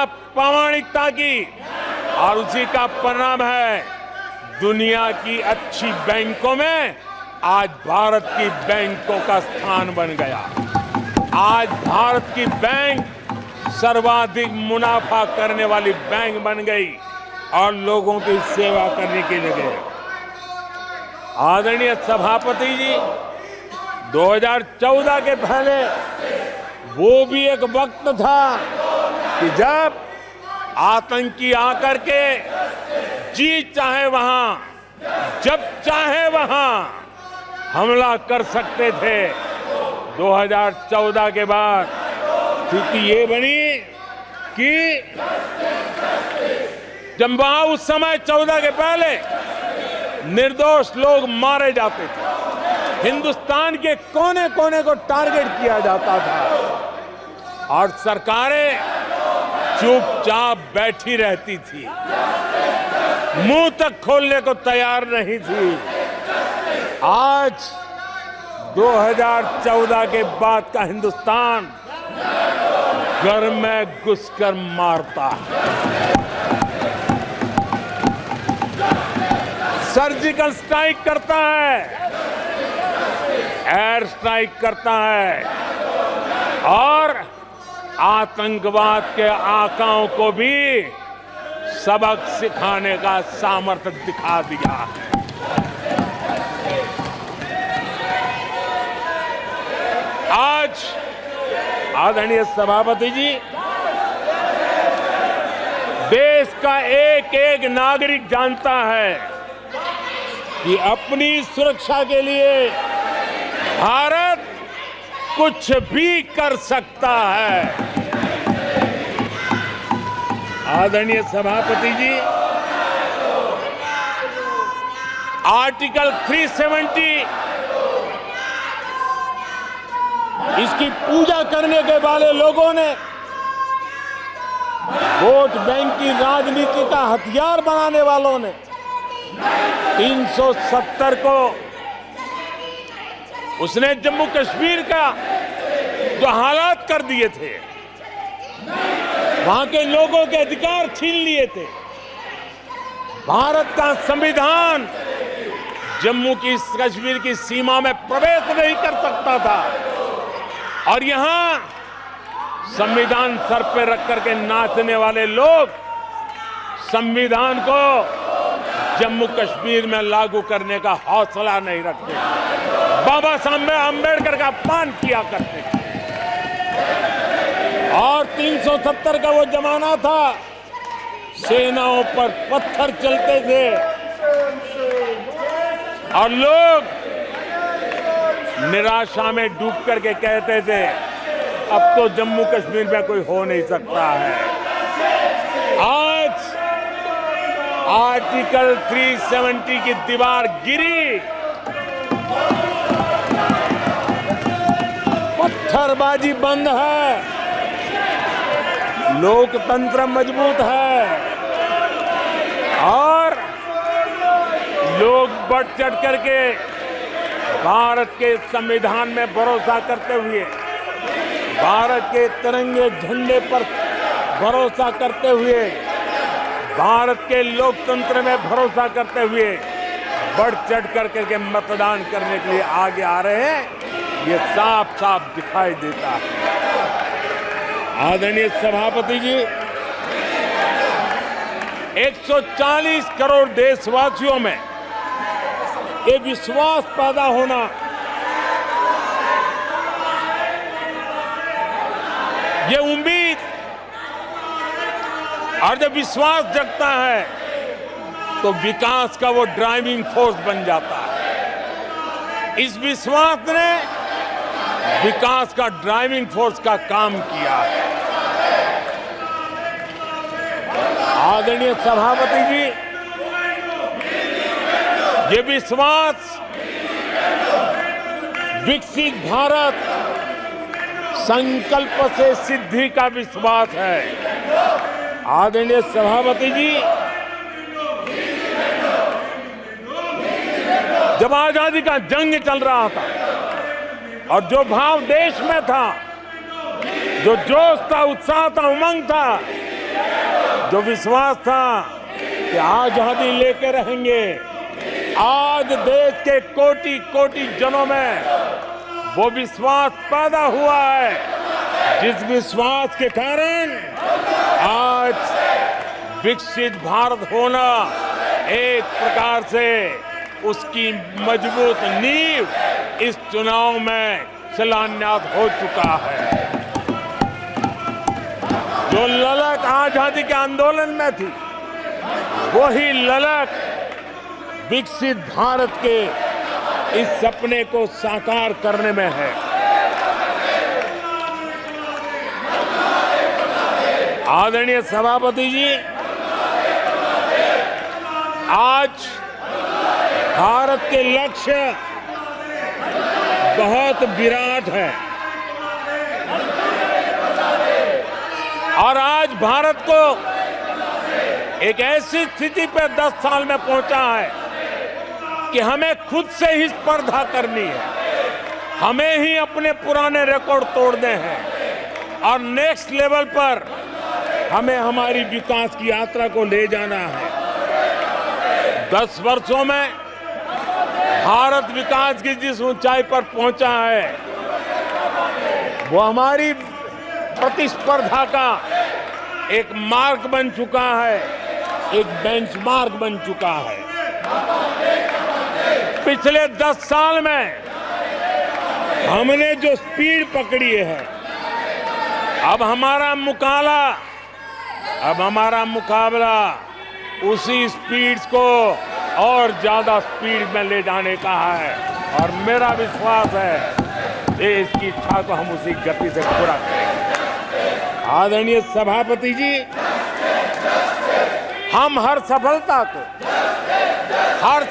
प्रामाणिकता की, और उसी का परिणाम है दुनिया की अच्छी बैंकों में आज भारत की बैंकों का स्थान बन गया। आज भारत की बैंक सर्वाधिक मुनाफा करने वाली बैंक बन गई और लोगों की सेवा करने के लिए। आदरणीय सभापति जी, 2014 के पहले वो भी एक वक्त था कि जब आतंकी आकर के जी चाहे वहां, जब चाहे वहां हमला कर सकते थे। 2014 के बाद स्थिति ये बनी कि जब वहां उस समय 14 के पहले निर्दोष लोग मारे जाते थे, हिंदुस्तान के कोने कोने को टारगेट किया जाता था और सरकारें चुपचाप बैठी रहती थी, मुंह तक खोलने को तैयार नहीं थी। आज 2014 के बाद का हिंदुस्तान घर में घुसकर मारता है, सर्जिकल स्ट्राइक करता है, एयर स्ट्राइक करता है और आतंकवाद के आकाओं को भी सबक सिखाने का सामर्थ्य दिखा दिया है। आज आदरणीय सभापति जी, देश का एक एक नागरिक जानता है कि अपनी सुरक्षा के लिए भारत कुछ भी कर सकता है। आदरणीय सभापति जी, आर्टिकल 370 इसकी पूजा करने के वाले लोगों ने वोट बैंक की राजनीति का हथियार बनाने वालों ने 370 को उसने जम्मू कश्मीर का जो हालात कर दिए थे, वहां के लोगों के अधिकार छीन लिए थे। भारत का संविधान जम्मू की कश्मीर की सीमा में प्रवेश नहीं कर सकता था और यहां संविधान सर पे रख करके नाचने वाले लोग संविधान को जम्मू कश्मीर में लागू करने का हौसला नहीं रखते, बाबा साहब अम्बेडकर का अपमान किया करते थे। और 370 का वो जमाना था, सेनाओं पर पत्थर चलते थे और लोग निराशा में डूब करके कहते थे अब तो जम्मू कश्मीर में कोई हो नहीं सकता है। आज आर्टिकल 370 की दीवार गिरी, पत्थरबाजी बंद है, लोकतंत्र मजबूत है और लोग बढ़ चढ़ करके भारत के संविधान में भरोसा करते हुए, भारत के तिरंगे झंडे पर भरोसा करते हुए, भारत के लोकतंत्र में भरोसा करते हुए बढ़ चढ़ करके मतदान करने के लिए आगे आ रहे हैं। ये साफ साफ दिखाई देता है। आदरणीय सभापति जी, 140 करोड़ देशवासियों में ये विश्वास पैदा होना, ये उम्मीद और जब विश्वास जगता है तो विकास का वो ड्राइविंग फोर्स बन जाता है। इस विश्वास ने विकास का ड्राइविंग फोर्स का काम किया है। आदरणीय सभापति जी, ये विश्वास विकसित भारत संकल्प से सिद्धि का विश्वास है। आदरणीय सभापति जी, जब आजादी का जंग चल रहा था और जो भाव देश में था, जो जोश था, उत्साह था, उमंग था, जो विश्वास था कि आजादी लेके रहेंगे, आज देश के कोटि कोटि जनों में वो विश्वास पैदा हुआ है, जिस विश्वास के कारण आज विकसित भारत होना एक प्रकार से उसकी मजबूत नींव इस चुनाव में शिलान्यास हो चुका है। जो ललक आजादी के आंदोलन में थी, वही ललक विकसित भारत के इस सपने को साकार करने में है। आदरणीय सभापति जी, आज भारत के लक्ष्य बहुत विराट है और आज भारत को एक ऐसी स्थिति पे 10 साल में पहुंचा है कि हमें खुद से ही स्पर्धा करनी है, हमें ही अपने पुराने रिकॉर्ड तोड़ने हैं और नेक्स्ट लेवल पर हमें हमारी विकास की यात्रा को ले जाना है। 10 वर्षों में भारत विकास की जिस ऊंचाई पर पहुंचा है, वो हमारी प्रतिस्पर्धा का एक मार्ग बन चुका है, एक बेंचमार्क बन चुका है। पिछले 10 साल में हमने जो स्पीड पकड़ी है, अब हमारा मुकाबला उसी स्पीड को और ज्यादा स्पीड में ले जाने का है और मेरा विश्वास है देश की इच्छा को हम उसी गति से पूरा करेंगे। आदरणीय सभापति जी, हम हर सफलता को हर